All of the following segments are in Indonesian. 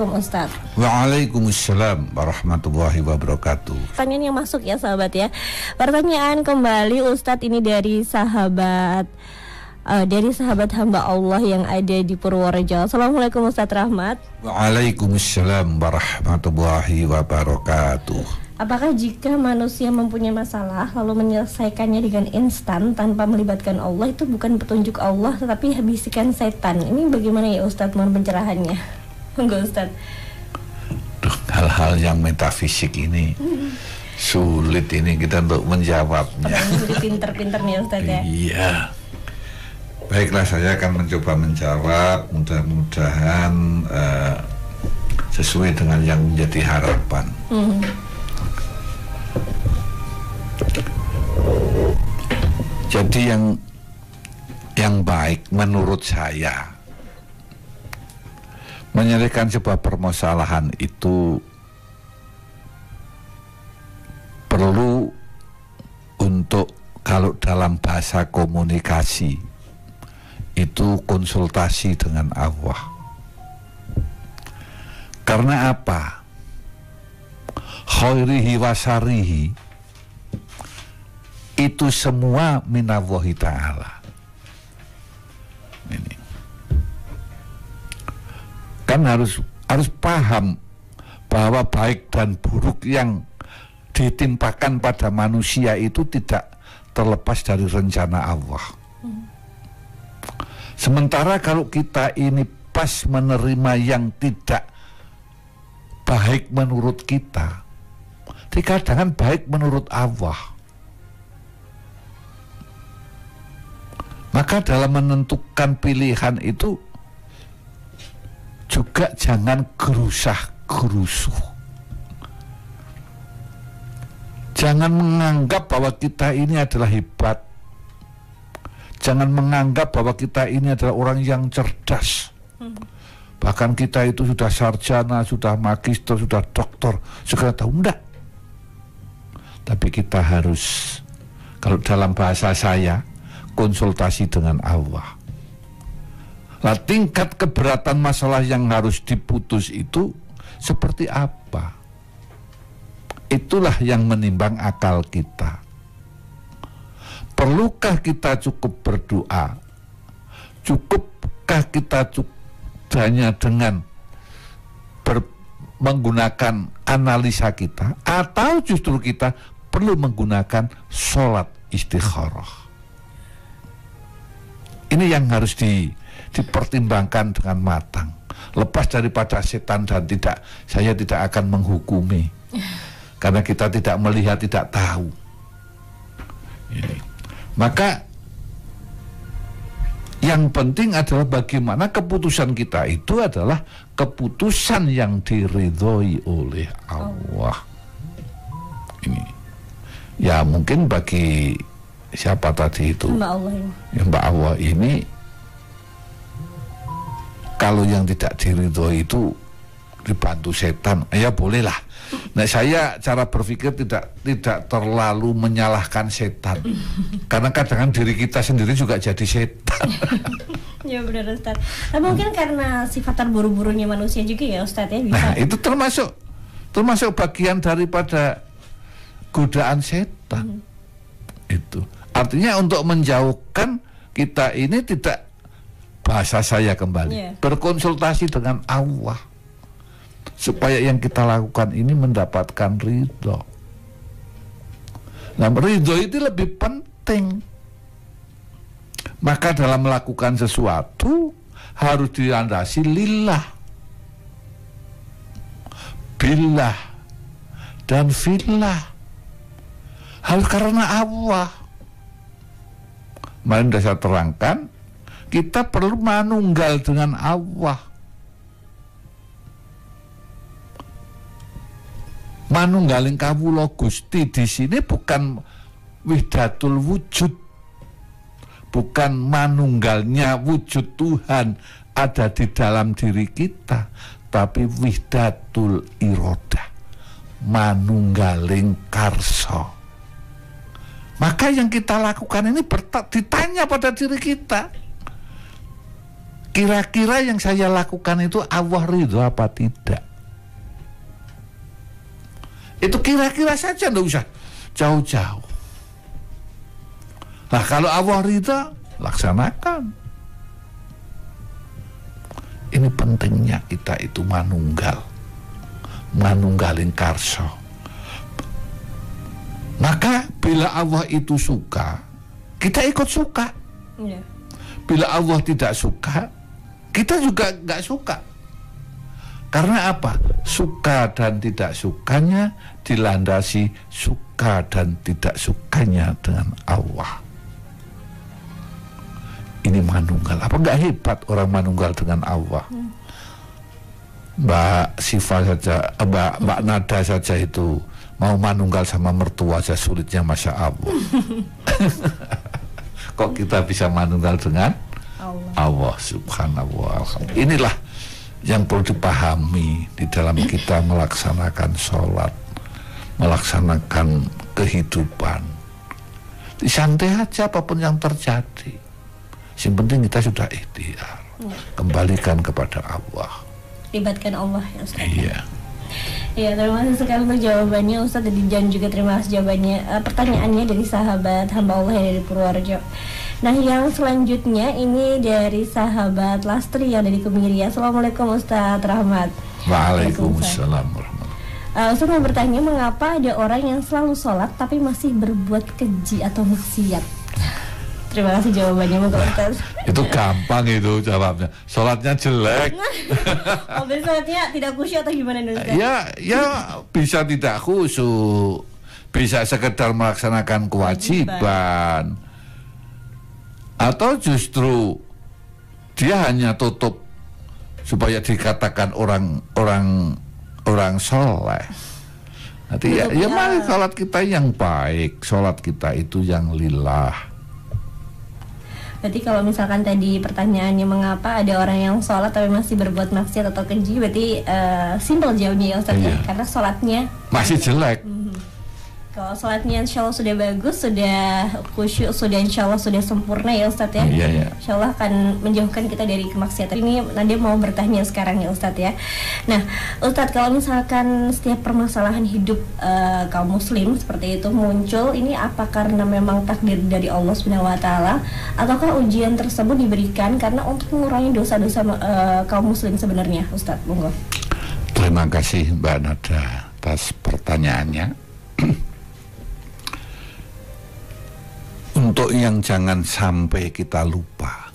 Assalamualaikum Ustaz. Waalaikumsalam warahmatullahi wabarakatuh. Pertanyaan yang masuk ya sahabat ya. Pertanyaan kembali Ustadz ini dari sahabat hamba Allah yang ada di Purworejo. Assalamualaikum Ustadz Rahmat. Waalaikumsalam warahmatullahi wabarakatuh. Apakah jika manusia mempunyai masalah lalu menyelesaikannya dengan instan tanpa melibatkan Allah itu bukan petunjuk Allah tetapi bisikan setan? Ini bagaimana ya Ustadz mohon pencerahannya? Enggak Ustadz. Hal-hal yang metafisik ini sulit ini kita untuk menjawabnya. Jadi pinter-pinter nih Ustadz ya. Iya. Baiklah, saya akan mencoba menjawab. Mudah-mudahan sesuai dengan yang menjadi harapan. Jadi yang baik menurut saya, menyelesaikan sebuah permasalahan itu perlu untuk, kalau dalam bahasa komunikasi itu konsultasi dengan Allah. Karena apa? Khairihi wa syarihi itu semua minallahi ta'ala. Ini kan harus paham bahwa baik dan buruk yang ditimpakan pada manusia itu tidak terlepas dari rencana Allah. Sementara kalau kita ini pas menerima yang tidak baik menurut kita, kadang baik menurut Allah. Maka dalam menentukan pilihan itu juga jangan gerusah-gerusuh. Jangan menganggap bahwa kita ini adalah hebat. Jangan menganggap bahwa kita ini adalah orang yang cerdas. Bahkan kita itu sudah sarjana, sudah magister, sudah doktor, segala tahu. Enggak. Tapi kita harus, kalau dalam bahasa saya, konsultasi dengan Allah. Nah, tingkat keberatan masalah yang harus diputus itu seperti apa? Itulah yang menimbang akal kita. Perlukah kita cukup berdoa? Cukupkah kita hanya dengan menggunakan analisa kita? Atau justru kita perlu menggunakan sholat istikharah? Ini yang harus dipertimbangkan dengan matang. Lepas daripada setan dan saya tidak akan menghukumi. Karena kita tidak melihat, tidak tahu. Ini. Maka yang penting adalah bagaimana keputusan kita itu adalah keputusan yang diridhoi oleh Allah. Ini. Ya mungkin bagi siapa tadi itu? Mbak Allah ini. Ya, Mbak Allah ini kalau yang tidak diridhoi itu dibantu setan, ya bolehlah. Nah, saya cara berpikir tidak terlalu menyalahkan setan. Karena kadang-kadang diri kita sendiri juga jadi setan. Ya benar Ustaz. Tapi mungkin karena sifat terburu-burunya manusia juga ya Ustaz ya bisa. Nah, itu termasuk bagian daripada godaan setan. Itu. Artinya untuk menjauhkan kita ini tidak, bahasa saya kembali, berkonsultasi dengan Allah supaya yang kita lakukan ini mendapatkan ridho. Nah, ridho itu lebih penting. Maka dalam melakukan sesuatu harus dilandasi lillah, billah, dan fillah. Harus karena Allah. Kemarin sudah saya terangkan, kita perlu manunggal dengan Allah. Manunggaling kawula Gusti di sini bukan wihdatul wujud, bukan manunggalnya wujud Tuhan ada di dalam diri kita, tapi wihdatul irodah, manunggaling karso. Maka yang kita lakukan ini ditanya pada diri kita, kira-kira yang saya lakukan itu Allah ridho apa tidak. Itu kira-kira saja, nggak usah jauh-jauh. Nah kalau Allah ridho, laksanakan. Ini pentingnya kita itu manunggalin karso. Maka bila Allah itu suka, kita ikut suka. Yeah. Bila Allah tidak suka, kita juga nggak suka. Karena apa? Suka dan tidak sukanya dilandasi suka dan tidak sukanya dengan Allah. Ini manunggal. Apa nggak hebat orang manunggal dengan Allah? Mbak Siva saja, Mbak Nada saja itu mau manunggal sama mertua saja sulitnya, Masya Allah. Kok kita bisa manunggal dengan Allah Subhanallah. Inilah yang perlu dipahami di dalam kita melaksanakan sholat, melaksanakan kehidupan. Santai aja apapun yang terjadi. Yang penting kita sudah ikhtiar, kembalikan kepada Allah. Libatkan Allah ya Ustaz. Iya. Iya, terima kasih sekali untuk jawabannya Ustaz, dan juga terima kasih jawabannya. Pertanyaannya dari sahabat hamba Allah yang dari Purworejo. Nah, yang selanjutnya ini dari sahabat Lastri yang dari Kemiria. Assalamualaikum Ustaz Rahmat. Waalaikumsalam. Ustaz mau bertanya, mengapa ada orang yang selalu sholat tapi masih berbuat keji atau maksiat? Terima kasih jawabannya, Ustaz. Itu gampang itu jawabnya. Sholatnya jelek. Oh, berarti sholatnya tidak khusyuk atau gimana, Ustaz? Ya bisa tidak khusyuk, bisa sekedar melaksanakan kewajiban, atau justru dia hanya tutup supaya dikatakan orang soleh. Nanti ya mari sholat kita yang baik, sholat kita itu yang lillah. Berarti kalau misalkan tadi pertanyaannya mengapa ada orang yang sholat tapi masih berbuat maksiat atau keji, berarti simpel jawabnya ya Ustaz ya, karena sholatnya masih jelek. Kalau sholatnya insya Allah sudah bagus, sudah khusyuk, sudah insya Allah sudah sempurna ya Ustadz ya. Insya Allah akan menjauhkan kita dari kemaksiatan. Ini Nadia mau bertanya sekarang ya Ustadz ya. Nah Ustadz, kalau misalkan setiap permasalahan hidup kaum muslim seperti itu muncul, ini apa karena memang takdir dari Allah SWT, ataukah ujian tersebut diberikan karena untuk mengurangi dosa-dosa kaum muslim sebenarnya Ustadz? Monggo. Terima kasih Mbak Nada atas pertanyaannya. Untuk yang jangan sampai kita lupa,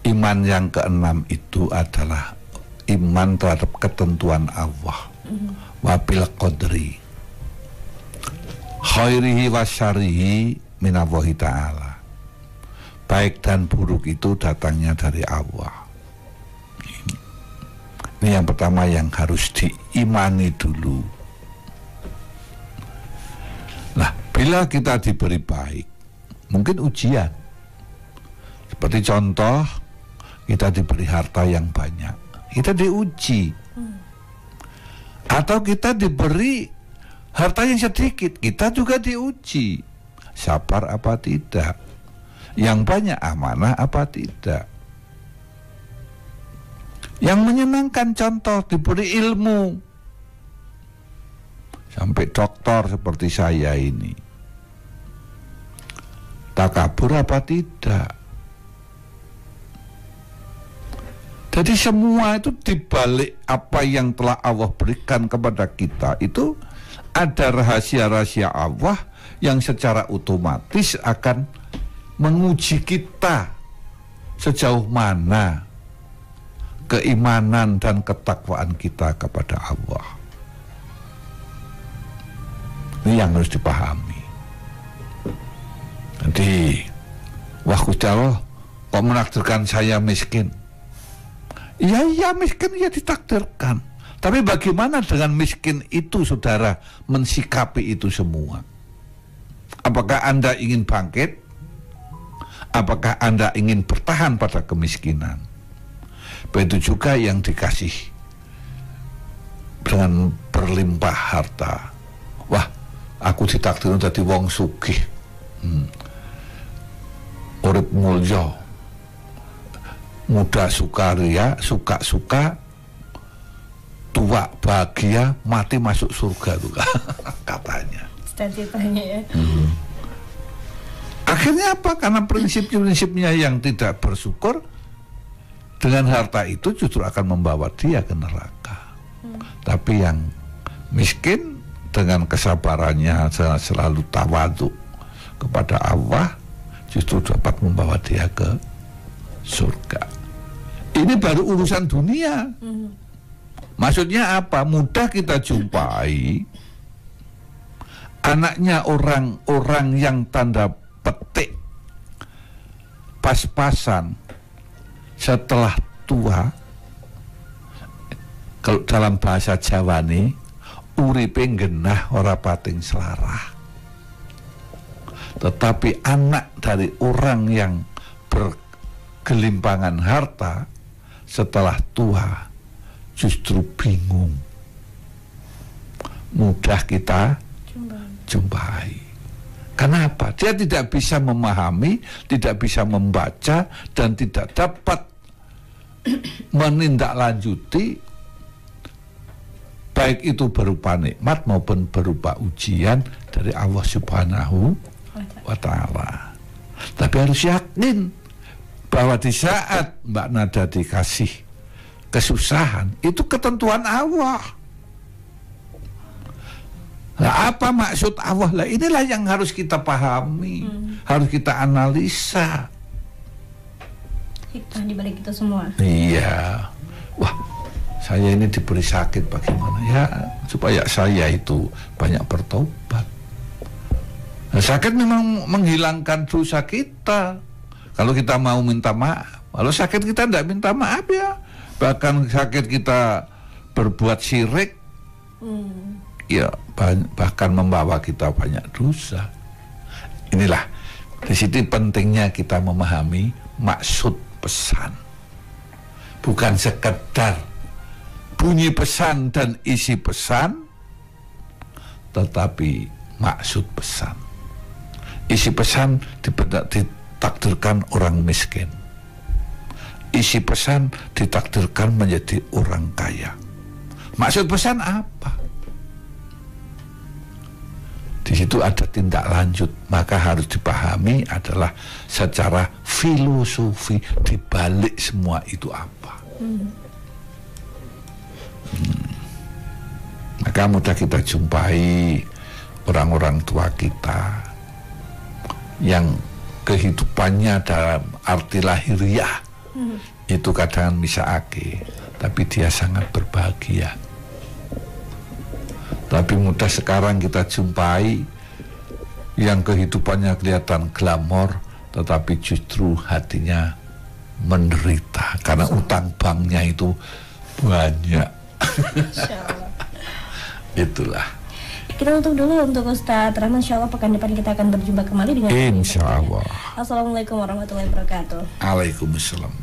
iman yang keenam itu adalah iman terhadap ketentuan Allah, wabil qadri khairihi wa syarihi minallahi ta'ala. Baik dan buruk itu datangnya dari Allah. Ini yang pertama yang harus diimani dulu. Nah, bila kita diberi baik, mungkin ujian. Seperti contoh, kita diberi harta yang banyak, kita diuji. Atau kita diberi harta yang sedikit, kita juga diuji. Sabar apa tidak? Yang banyak amanah apa tidak? Yang menyenangkan contoh, diberi ilmu. Sampai doktor seperti saya ini. Takabur apa tidak? Jadi semua itu dibalik apa yang telah Allah berikan kepada kita itu ada rahasia-rahasia Allah yang secara otomatis akan menguji kita sejauh mana keimanan dan ketakwaan kita kepada Allah. Ini yang harus dipahami. Jadi, wah Gusti Allah kok menakdirkan saya miskin? Iya miskin ya ditakdirkan. Tapi bagaimana dengan miskin itu saudara mensikapi itu semua? Apakah Anda ingin bangkit? Apakah Anda ingin bertahan pada kemiskinan? Begitu juga yang dikasih dengan berlimpah harta. Wah, aku ditakdirkan jadi wong sugih. 'Urip mulya, muda sukaria, suka-suka, tua bahagia, mati masuk surga tuh katanya. Cita-citanya ya. Akhirnya apa? Karena prinsip-prinsipnya yang tidak bersyukur, dengan harta itu justru akan membawa dia ke neraka. Tapi yang miskin dengan kesabarannya selalu tawadhu kepada Allah, justru dapat membawa dia ke surga. Ini baru urusan dunia. Maksudnya apa? Mudah kita jumpai anaknya orang-orang yang tanda petik pas-pasan setelah tua. Kalau dalam bahasa Jawa nih, uripe genah ora pating selarah. Tetapi anak dari orang yang bergelimpangan harta setelah tua justru bingung. Mudah kita jumpai. Kenapa? Dia tidak bisa memahami, tidak bisa membaca, dan tidak dapat menindaklanjuti, baik itu berupa nikmat maupun berupa ujian dari Allah Subhanahu wa Ta'ala. Tapi harus yakin bahwa di saat Mbak Nada dikasih kesusahan, itu ketentuan Allah. Nah, apa maksud Allah? Lah inilah yang harus kita pahami, harus kita analisa. Hikmah dibalik itu semua. Iya. Wah, saya ini diberi sakit bagaimana ya, supaya saya itu banyak bertobat. Nah, sakit memang menghilangkan dosa kita. Kalau kita mau minta maaf, kalau sakit kita tidak minta maaf ya, bahkan sakit kita berbuat syirik, ya bahkan membawa kita banyak dosa. Inilah di situ pentingnya kita memahami maksud pesan, bukan sekedar bunyi pesan dan isi pesan, tetapi maksud pesan. Isi pesan ditakdirkan orang miskin, isi pesan ditakdirkan menjadi orang kaya. Maksud pesan apa? Di situ ada tindak lanjut, maka harus dipahami adalah secara filosofi di balik semua itu apa. Maka mudah kita jumpai orang-orang tua kita yang kehidupannya dalam arti lahiriah itu kadang misaake, tapi dia sangat berbahagia. Tapi mudah sekarang kita jumpai yang kehidupannya kelihatan glamor, tetapi justru hatinya menderita karena utang banknya itu banyak. Itulah. Kita tutup dulu untuk Ustadz Rahman. Insya Allah pekan depan kita akan berjumpa kembali dengan Insya Allah. Assalamualaikum warahmatullahi wabarakatuh. Waalaikumsalam.